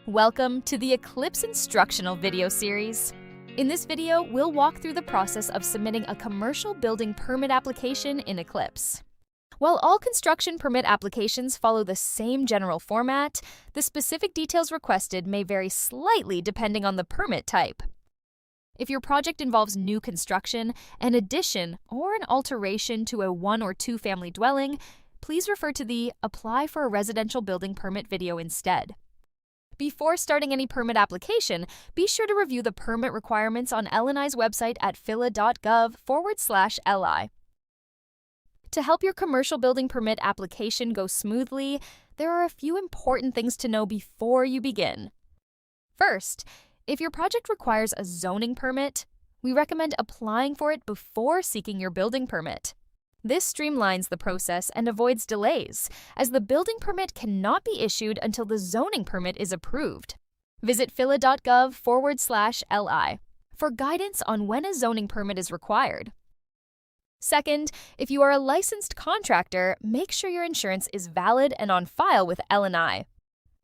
Welcome to the Eclipse instructional video series. In this video, we'll walk through the process of submitting a commercial building permit application in Eclipse. While all construction permit applications follow the same general format, the specific details requested may vary slightly depending on the permit type. If your project involves new construction, an addition, or an alteration to a 1 or 2 family dwelling, please refer to the Apply for a Residential Building Permit video instead. Before starting any permit application, be sure to review the permit requirements on LNI's website at phila.gov/li. To help your commercial building permit application go smoothly, there are a few important things to know before you begin. First, if your project requires a zoning permit, we recommend applying for it before seeking your building permit. This streamlines the process and avoids delays, as the building permit cannot be issued until the zoning permit is approved. Visit phila.gov/li for guidance on when a zoning permit is required. Second, if you are a licensed contractor, make sure your insurance is valid and on file with LNI.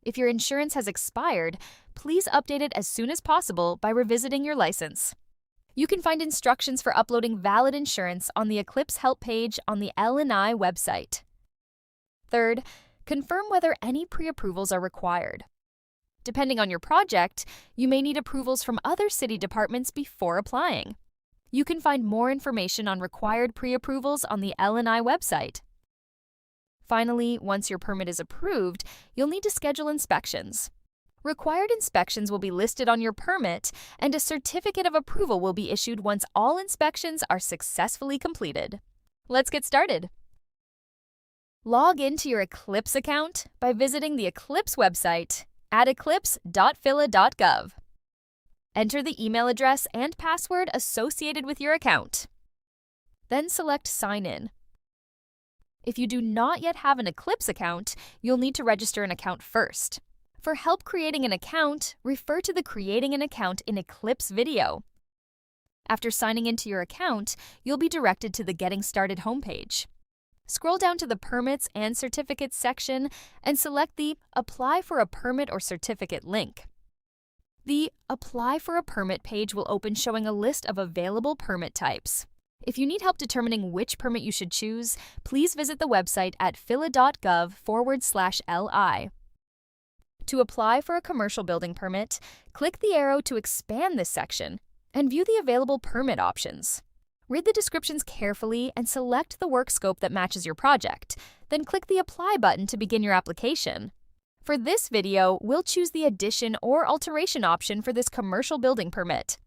If your insurance has expired, please update it as soon as possible by revisiting your license. You can find instructions for uploading valid insurance on the Eclipse help page on the LNI website. Third, confirm whether any pre-approvals are required. Depending on your project, you may need approvals from other city departments before applying. You can find more information on required pre-approvals on the LNI website. Finally, once your permit is approved, you'll need to schedule inspections. Required inspections will be listed on your permit, and a certificate of approval will be issued once all inspections are successfully completed. Let's get started. Log into your Eclipse account by visiting the Eclipse website at eclipse.phila.gov. Enter the email address and password associated with your account. Then select Sign In. If you do not yet have an Eclipse account, you'll need to register an account first. For help creating an account, refer to the Creating an Account in Eclipse video. After signing into your account, you'll be directed to the Getting Started homepage. Scroll down to the Permits and Certificates section and select the Apply for a Permit or Certificate link. The Apply for a Permit page will open showing a list of available permit types. If you need help determining which permit you should choose, please visit the website at phila.gov/li. To apply for a commercial building permit, click the arrow to expand this section and view the available permit options. Read the descriptions carefully and select the work scope that matches your project, then click the Apply button to begin your application. For this video, we'll choose the addition or alteration option for this commercial building permit.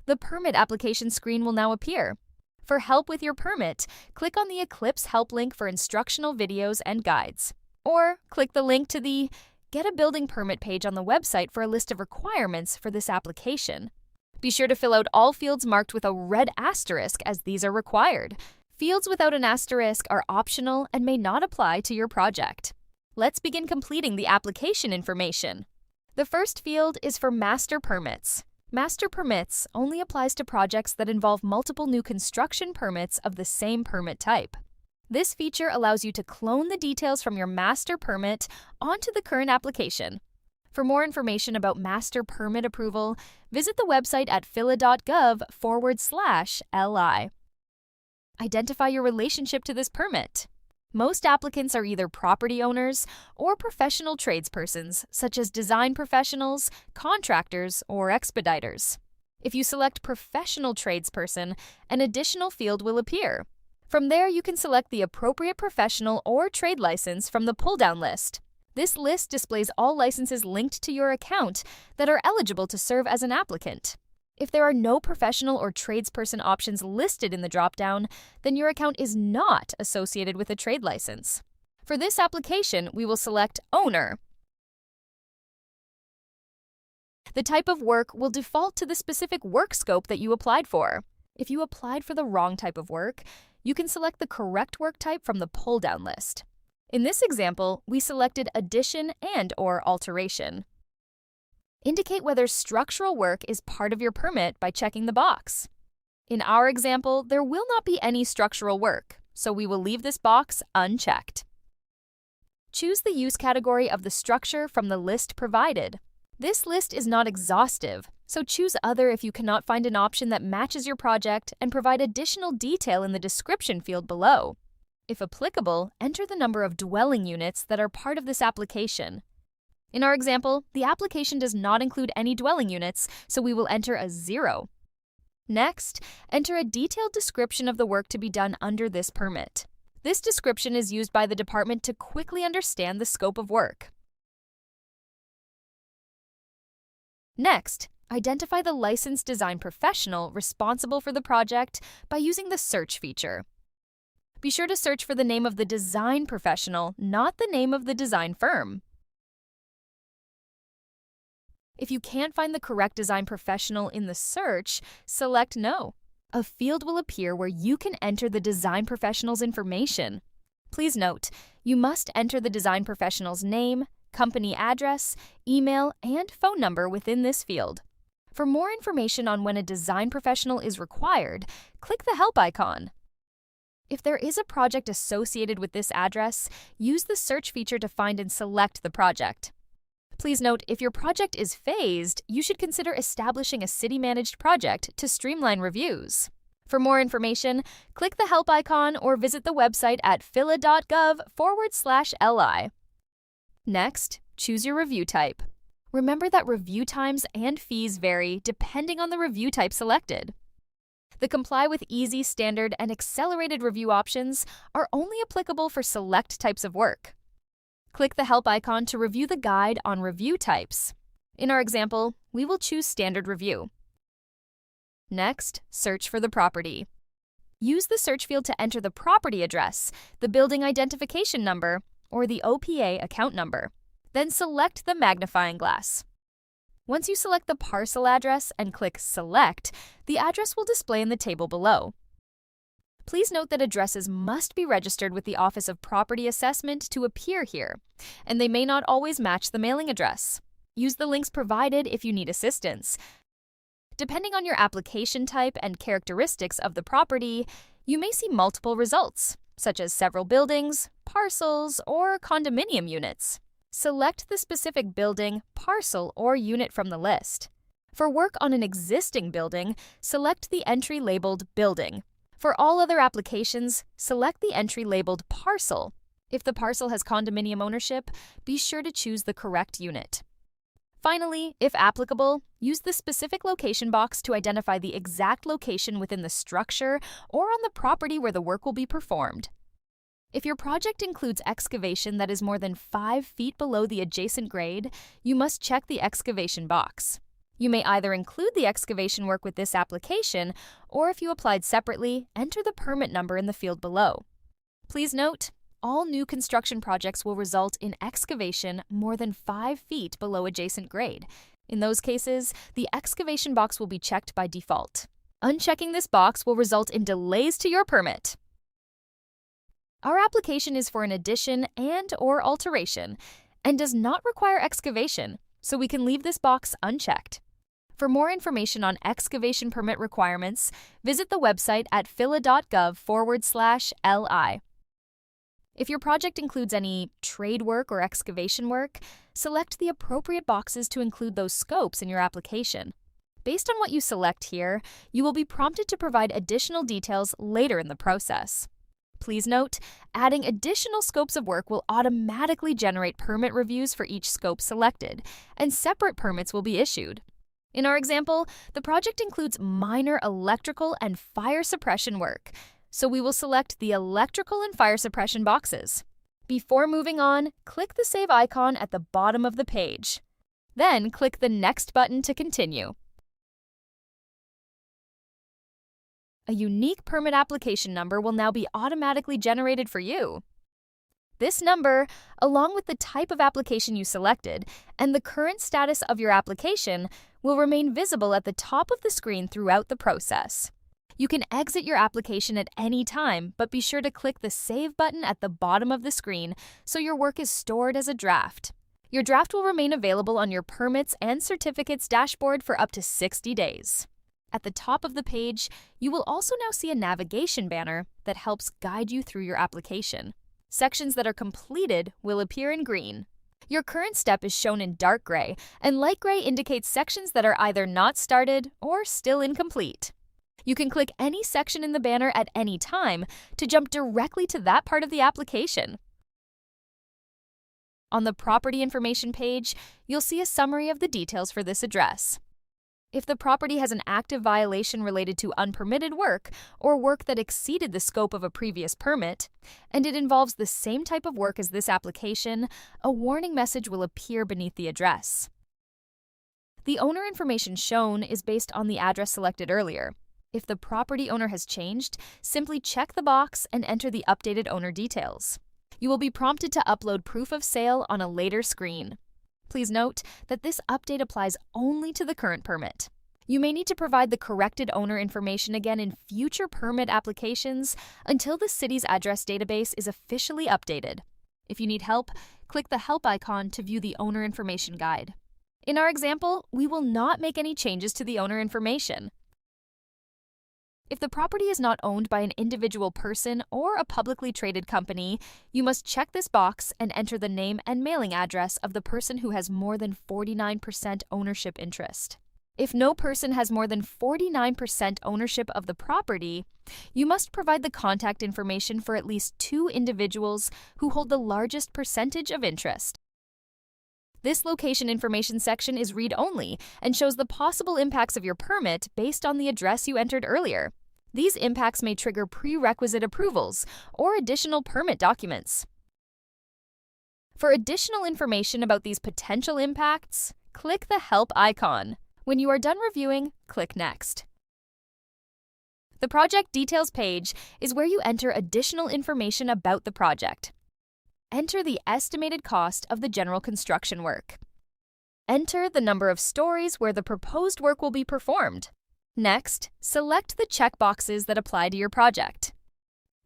The permit application screen will now appear. For help with your permit, click on the Eclipse help link for instructional videos and guides. Or click the link to the Get a Building Permit page on the website for a list of requirements for this application. Be sure to fill out all fields marked with a red asterisk, as these are required. Fields without an asterisk are optional and may not apply to your project. Let's begin completing the application information. The first field is for Master Permits. Master Permits only applies to projects that involve multiple new construction permits of the same permit type. This feature allows you to clone the details from your master permit onto the current application. For more information about master permit approval, visit the website at phila.gov/li. Identify your relationship to this permit. Most applicants are either property owners or professional tradespersons, such as design professionals, contractors, or expediters. If you select professional tradesperson, an additional field will appear. From there, you can select the appropriate professional or trade license from the pull-down list. This list displays all licenses linked to your account that are eligible to serve as an applicant. If there are no professional or tradesperson options listed in the drop-down, then your account is not associated with a trade license. For this application, we will select Owner. The type of work will default to the specific work scope that you applied for. If you applied for the wrong type of work, you can select the correct work type from the pull-down list. In this example, we selected addition and/or alteration. Indicate whether structural work is part of your permit by checking the box. In our example, there will not be any structural work, so we will leave this box unchecked. Choose the use category of the structure from the list provided. This list is not exhaustive, so choose Other if you cannot find an option that matches your project and provide additional detail in the description field below. If applicable, enter the number of dwelling units that are part of this application. In our example, the application does not include any dwelling units, so we will enter a 0. Next, enter a detailed description of the work to be done under this permit. This description is used by the department to quickly understand the scope of work. Next, identify the licensed design professional responsible for the project by using the search feature. Be sure to search for the name of the design professional, not the name of the design firm. If you can't find the correct design professional in the search, select No. A field will appear where you can enter the design professional's information. Please note, you must enter the design professional's name, company address, email, and phone number within this field. For more information on when a design professional is required, click the Help icon. If there is a project associated with this address, use the search feature to find and select the project. Please note, if your project is phased, you should consider establishing a city-managed project to streamline reviews. For more information, click the Help icon or visit the website at phila.gov/li. Next, choose your review type. Remember that review times and fees vary depending on the review type selected. The Comply with Easy, Standard, and Accelerated review options are only applicable for select types of work. Click the Help icon to review the guide on review types. In our example, we will choose Standard Review. Next, search for the property. Use the search field to enter the property address, the building identification number, or the OPA account number. Then select the magnifying glass. Once you select the parcel address and click Select, the address will display in the table below. Please note that addresses must be registered with the Office of Property Assessment to appear here, and they may not always match the mailing address. Use the links provided if you need assistance. Depending on your application type and characteristics of the property, you may see multiple results, such as several buildings, parcels, or condominium units. Select the specific building, parcel, or unit from the list. For work on an existing building, select the entry labeled Building. For all other applications, select the entry labeled Parcel. If the parcel has condominium ownership, be sure to choose the correct unit. Finally, if applicable, use the specific location box to identify the exact location within the structure or on the property where the work will be performed. If your project includes excavation that is more than 5 feet below the adjacent grade, you must check the excavation box. You may either include the excavation work with this application, or if you applied separately, enter the permit number in the field below. Please note, all new construction projects will result in excavation more than 5 feet below adjacent grade. In those cases, the excavation box will be checked by default. Unchecking this box will result in delays to your permit. Our application is for an addition and/or alteration and does not require excavation, so we can leave this box unchecked. For more information on excavation permit requirements, visit the website at phila.gov/li. If your project includes any trade work or excavation work, select the appropriate boxes to include those scopes in your application. Based on what you select here, you will be prompted to provide additional details later in the process. Please note, adding additional scopes of work will automatically generate permit reviews for each scope selected, and separate permits will be issued. In our example, the project includes minor electrical and fire suppression work, so we will select the electrical and fire suppression boxes. Before moving on, click the Save icon at the bottom of the page. Then click the Next button to continue. A unique permit application number will now be automatically generated for you. This number, along with the type of application you selected and the current status of your application, will remain visible at the top of the screen throughout the process. You can exit your application at any time, but be sure to click the Save button at the bottom of the screen so your work is stored as a draft. Your draft will remain available on your Permits and Certificates dashboard for up to 60 days. At the top of the page, you will also now see a navigation banner that helps guide you through your application. Sections that are completed will appear in green. Your current step is shown in dark gray, and light gray indicates sections that are either not started or still incomplete. You can click any section in the banner at any time to jump directly to that part of the application. On the property information page, you'll see a summary of the details for this address. If the property has an active violation related to unpermitted work or work that exceeded the scope of a previous permit, and it involves the same type of work as this application, a warning message will appear beneath the address. The owner information shown is based on the address selected earlier. If the property owner has changed, simply check the box and enter the updated owner details. You will be prompted to upload proof of sale on a later screen. Please note that this update applies only to the current permit. You may need to provide the corrected owner information again in future permit applications until the city's address database is officially updated. If you need help, click the Help icon to view the owner information guide. In our example, we will not make any changes to the owner information. If the property is not owned by an individual person or a publicly traded company, you must check this box and enter the name and mailing address of the person who has more than 49% ownership interest. If no person has more than 49% ownership of the property, you must provide the contact information for at least 2 individuals who hold the largest percentage of interest. This location information section is read-only and shows the possible impacts of your permit based on the address you entered earlier. These impacts may trigger prerequisite approvals or additional permit documents. For additional information about these potential impacts, click the Help icon. When you are done reviewing, click Next. The Project Details page is where you enter additional information about the project. Enter the estimated cost of the general construction work. Enter the number of stories where the proposed work will be performed. Next, select the checkboxes that apply to your project.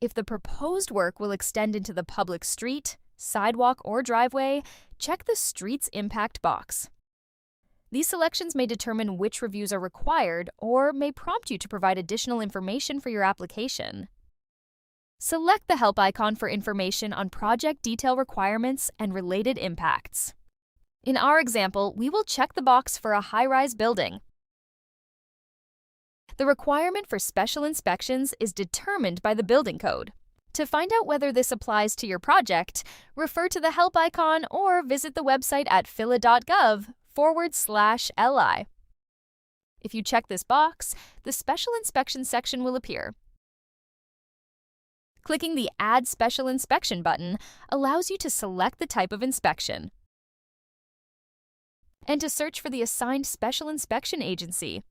If the proposed work will extend into the public street, sidewalk, or driveway, check the Street's Impact box. These selections may determine which reviews are required or may prompt you to provide additional information for your application. Select the Help icon for information on project detail requirements and related impacts. In our example, we will check the box for a high-rise building. The requirement for special inspections is determined by the building code. To find out whether this applies to your project, refer to the Help icon or visit the website at phila.gov/li. If you check this box, the Special Inspection section will appear. Clicking the Add Special Inspection button allows you to select the type of inspection and to search for the assigned special inspection agency.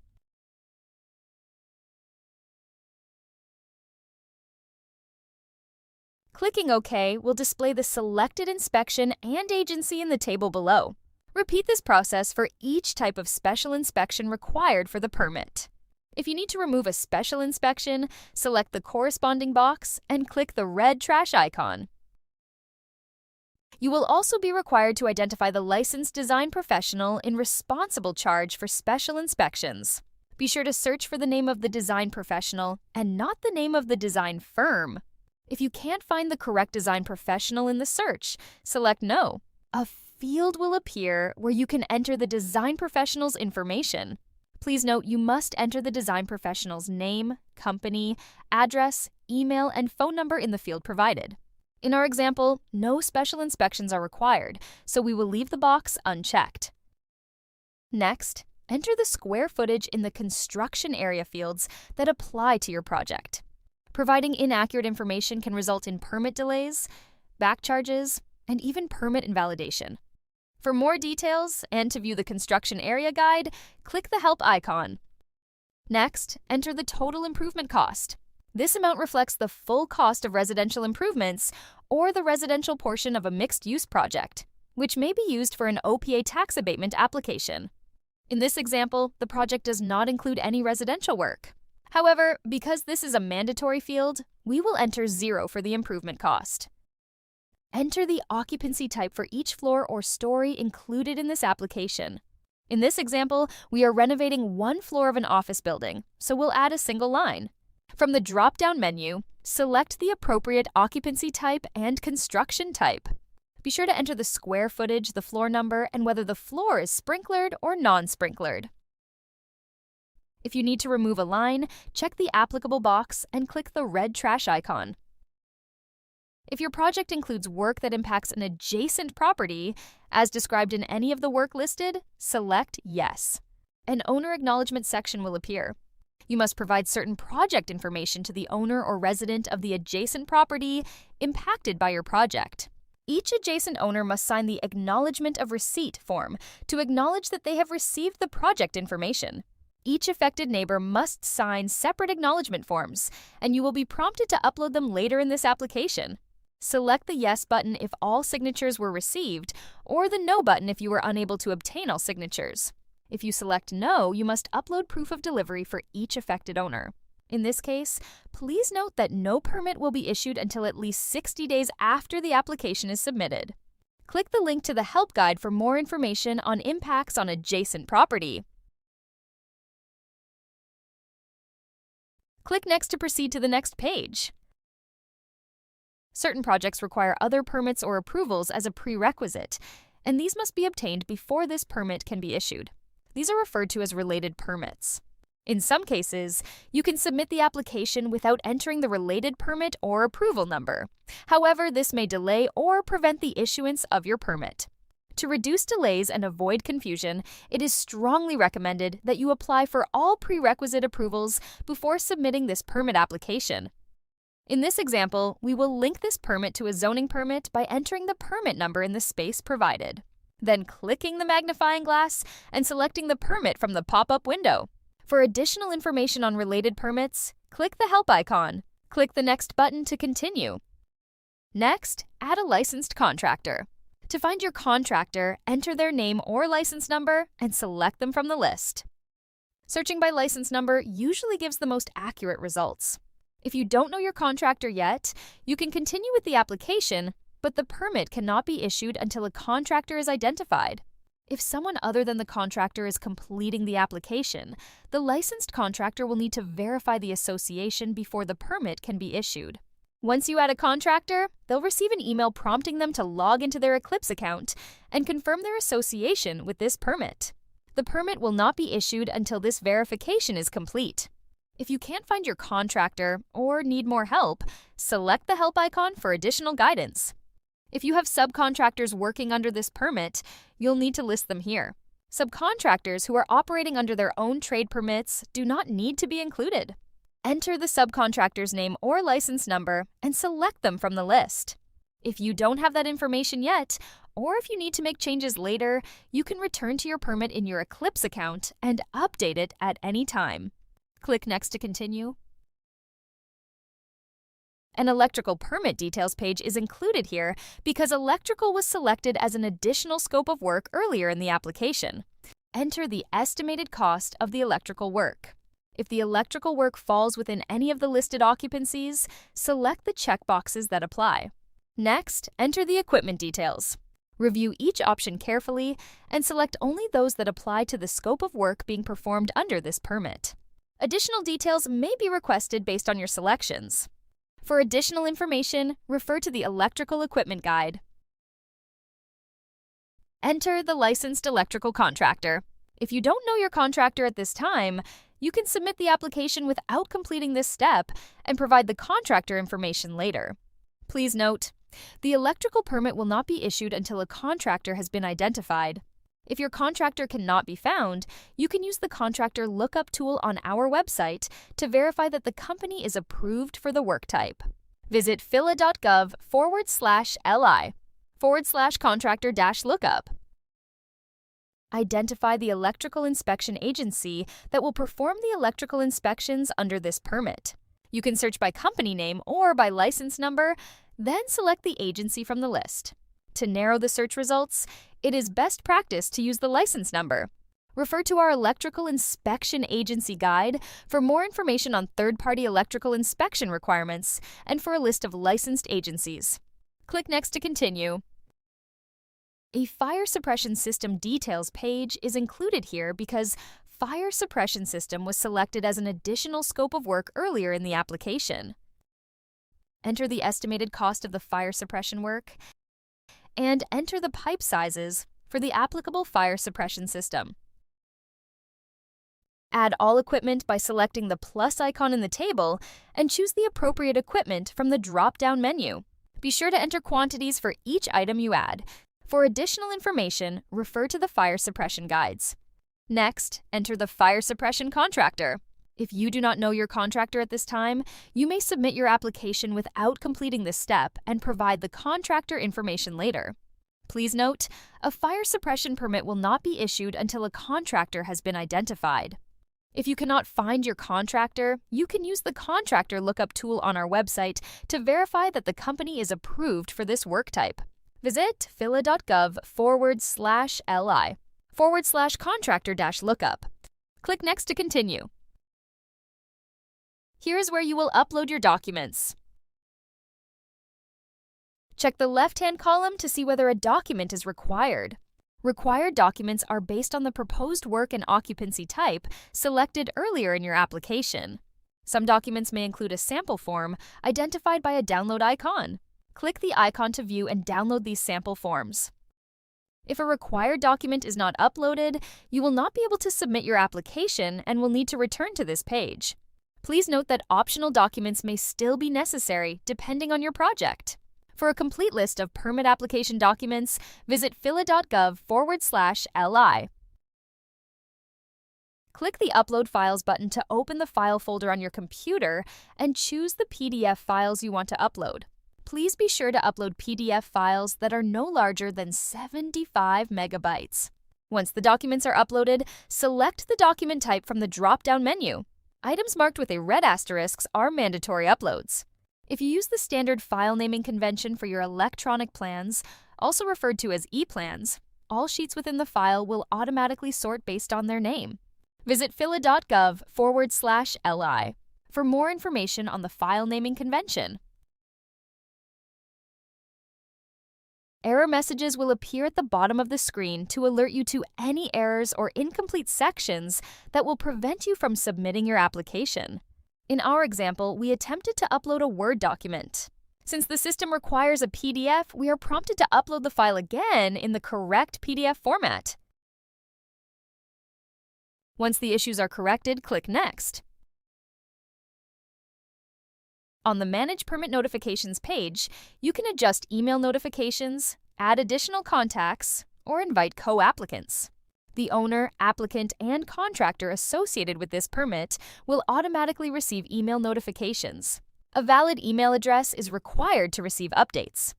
Clicking OK will display the selected inspection and agency in the table below. Repeat this process for each type of special inspection required for the permit. If you need to remove a special inspection, select the corresponding box and click the red trash icon. You will also be required to identify the licensed design professional in responsible charge for special inspections. Be sure to search for the name of the design professional and not the name of the design firm. If you can't find the correct design professional in the search, select No. A field will appear where you can enter the design professional's information. Please note you must enter the design professional's name, company, address, email, and phone number in the field provided. In our example, no special inspections are required, so we will leave the box unchecked. Next, enter the square footage in the construction area fields that apply to your project. Providing inaccurate information can result in permit delays, back charges, and even permit invalidation. For more details and to view the construction area guide, click the Help icon. Next, enter the total improvement cost. This amount reflects the full cost of residential improvements or the residential portion of a mixed-use project, which may be used for an OPA tax abatement application. In this example, the project does not include any residential work. However, because this is a mandatory field, we will enter 0 for the improvement cost. Enter the occupancy type for each floor or story included in this application. In this example, we are renovating 1 floor of an office building, so we'll add a single line. From the drop-down menu, select the appropriate occupancy type and construction type. Be sure to enter the square footage, the floor number, and whether the floor is sprinklered or non-sprinklered. If you need to remove a line, check the applicable box and click the red trash icon. If your project includes work that impacts an adjacent property, as described in any of the work listed, select Yes. An owner acknowledgement section will appear. You must provide certain project information to the owner or resident of the adjacent property impacted by your project. Each adjacent owner must sign the Acknowledgement of Receipt form to acknowledge that they have received the project information. Each affected neighbor must sign separate acknowledgement forms, and you will be prompted to upload them later in this application. Select the Yes button if all signatures were received, or the No button if you were unable to obtain all signatures. If you select No, you must upload proof of delivery for each affected owner. In this case, please note that no permit will be issued until at least 60 days after the application is submitted. Click the link to the help guide for more information on impacts on adjacent property. Click Next to proceed to the next page. Certain projects require other permits or approvals as a prerequisite, and these must be obtained before this permit can be issued. These are referred to as related permits. In some cases, you can submit the application without entering the related permit or approval number. However, this may delay or prevent the issuance of your permit. To reduce delays and avoid confusion, it is strongly recommended that you apply for all prerequisite approvals before submitting this permit application. In this example, we will link this permit to a zoning permit by entering the permit number in the space provided, then clicking the magnifying glass and selecting the permit from the pop-up window. For additional information on related permits, click the Help icon. Click the Next button to continue. Next, add a licensed contractor. To find your contractor, enter their name or license number and select them from the list. Searching by license number usually gives the most accurate results. If you don't know your contractor yet, you can continue with the application, but the permit cannot be issued until a contractor is identified. If someone other than the contractor is completing the application, the licensed contractor will need to verify the association before the permit can be issued. Once you add a contractor, they'll receive an email prompting them to log into their Eclipse account and confirm their association with this permit. The permit will not be issued until this verification is complete. If you can't find your contractor or need more help, select the Help icon for additional guidance. If you have subcontractors working under this permit, you'll need to list them here. Subcontractors who are operating under their own trade permits do not need to be included. Enter the subcontractor's name or license number and select them from the list. If you don't have that information yet, or if you need to make changes later, you can return to your permit in your Eclipse account and update it at any time. Click Next to continue. An electrical permit details page is included here because electrical was selected as an additional scope of work earlier in the application. Enter the estimated cost of the electrical work. If the electrical work falls within any of the listed occupancies, select the checkboxes that apply. Next, enter the equipment details. Review each option carefully and select only those that apply to the scope of work being performed under this permit. Additional details may be requested based on your selections. For additional information, refer to the Electrical Equipment Guide. Enter the licensed electrical contractor. If you don't know your contractor at this time, you can submit the application without completing this step and provide the contractor information later. Please note, the electrical permit will not be issued until a contractor has been identified. If your contractor cannot be found, you can use the contractor lookup tool on our website to verify that the company is approved for the work type. Visit phila.gov/li/contractor-lookup. Identify the electrical inspection agency that will perform the electrical inspections under this permit. You can search by company name or by license number, then select the agency from the list. To narrow the search results, it is best practice to use the license number. Refer to our Electrical Inspection Agency Guide for more information on third-party electrical inspection requirements and for a list of licensed agencies. Click Next to continue. A fire suppression system details page is included here because fire suppression system was selected as an additional scope of work earlier in the application. Enter the estimated cost of the fire suppression work, and enter the pipe sizes for the applicable fire suppression system. Add all equipment by selecting the plus icon in the table and choose the appropriate equipment from the drop-down menu. Be sure to enter quantities for each item you add. For additional information, refer to the fire suppression guides. Next, enter the fire suppression contractor. If you do not know your contractor at this time, you may submit your application without completing this step and provide the contractor information later. Please note, a fire suppression permit will not be issued until a contractor has been identified. If you cannot find your contractor, you can use the contractor lookup tool on our website to verify that the company is approved for this work type. Visit phila.gov/li/contractor-lookup. Click Next to continue. Here's where you will upload your documents. Check the left-hand column to see whether a document is required. Required documents are based on the proposed work and occupancy type selected earlier in your application. Some documents may include a sample form identified by a download icon. Click the icon to view and download these sample forms. If a required document is not uploaded, you will not be able to submit your application and will need to return to this page. Please note that optional documents may still be necessary depending on your project. For a complete list of permit application documents, visit phila.gov/li. Click the Upload Files button to open the file folder on your computer and choose the PDF files you want to upload. Please be sure to upload PDF files that are no larger than 75 megabytes. Once the documents are uploaded, select the document type from the drop-down menu. Items marked with a red asterisk are mandatory uploads. If you use the standard file naming convention for your electronic plans, also referred to as e-plans, all sheets within the file will automatically sort based on their name. Visit phila.gov/li for more information on the file naming convention. Error messages will appear at the bottom of the screen to alert you to any errors or incomplete sections that will prevent you from submitting your application. In our example, we attempted to upload a Word document. Since the system requires a PDF, we are prompted to upload the file again in the correct PDF format. Once the issues are corrected, click Next. On the Manage Permit Notifications page, you can adjust email notifications, add additional contacts, or invite co-applicants. The owner, applicant, and contractor associated with this permit will automatically receive email notifications. A valid email address is required to receive updates.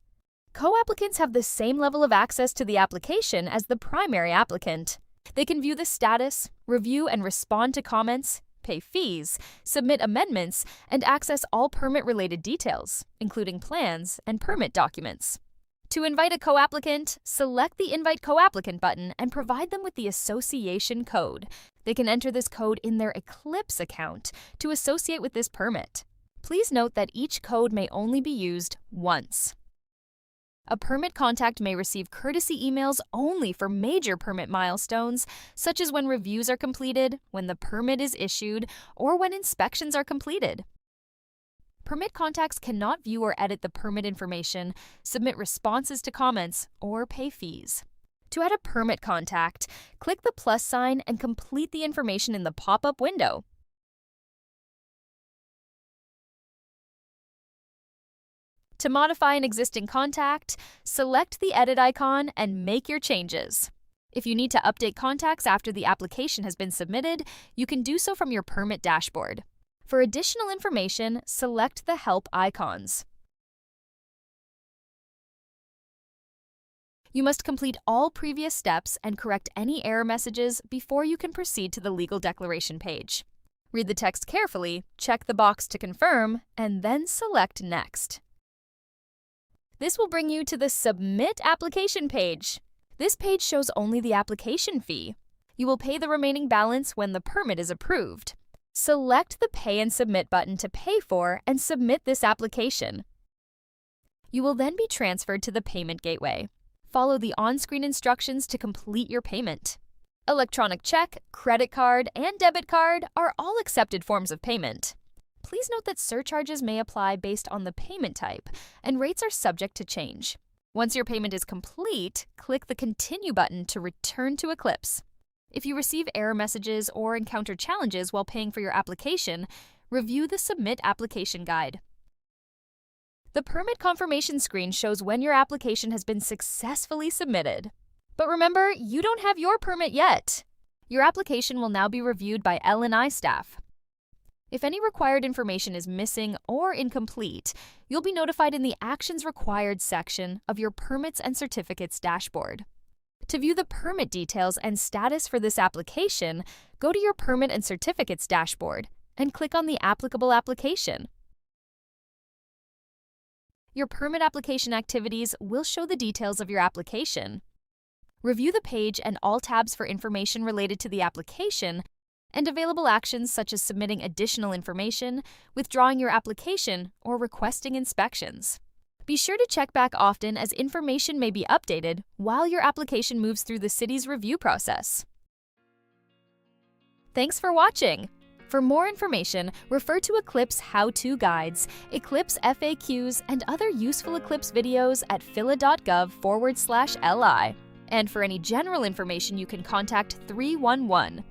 Co-applicants have the same level of access to the application as the primary applicant. They can view the status, review and respond to comments, pay fees, submit amendments, and access all permit-related details, including plans and permit documents. To invite a co-applicant, select the Invite Co-applicant button and provide them with the association code. They can enter this code in their Eclipse account to associate with this permit. Please note that each code may only be used once. A permit contact may receive courtesy emails only for major permit milestones, such as when reviews are completed, when the permit is issued, or when inspections are completed. Permit contacts cannot view or edit the permit information, submit responses to comments, or pay fees. To add a permit contact, click the plus sign and complete the information in the pop-up window. To modify an existing contact, select the edit icon and make your changes. If you need to update contacts after the application has been submitted, you can do so from your permit dashboard. For additional information, select the help icons. You must complete all previous steps and correct any error messages before you can proceed to the legal declaration page. Read the text carefully, check the box to confirm, and then select Next. This will bring you to the Submit Application page. This page shows only the application fee. You will pay the remaining balance when the permit is approved. Select the Pay and Submit button to pay for and submit this application. You will then be transferred to the payment gateway. Follow the on-screen instructions to complete your payment. Electronic check, credit card, and debit card are all accepted forms of payment. Please note that surcharges may apply based on the payment type, and rates are subject to change. Once your payment is complete, click the Continue button to return to Eclipse. If you receive error messages or encounter challenges while paying for your application, review the Submit Application Guide. The permit confirmation screen shows when your application has been successfully submitted. But remember, you don't have your permit yet. Your application will now be reviewed by L&I staff. If any required information is missing or incomplete, you'll be notified in the Actions Required section of your Permits and Certificates dashboard. To view the permit details and status for this application, go to your Permit and Certificates dashboard and click on the applicable application. Your permit application activities will show the details of your application. Review the page and all tabs for information related to the application and available actions such as submitting additional information, withdrawing your application, or requesting inspections. Be sure to check back often as information may be updated while your application moves through the city's review process. Thanks for watching! For more information, refer to Eclipse how-to guides, Eclipse FAQs, and other useful Eclipse videos at phila.gov/li. And for any general information, you can contact 311.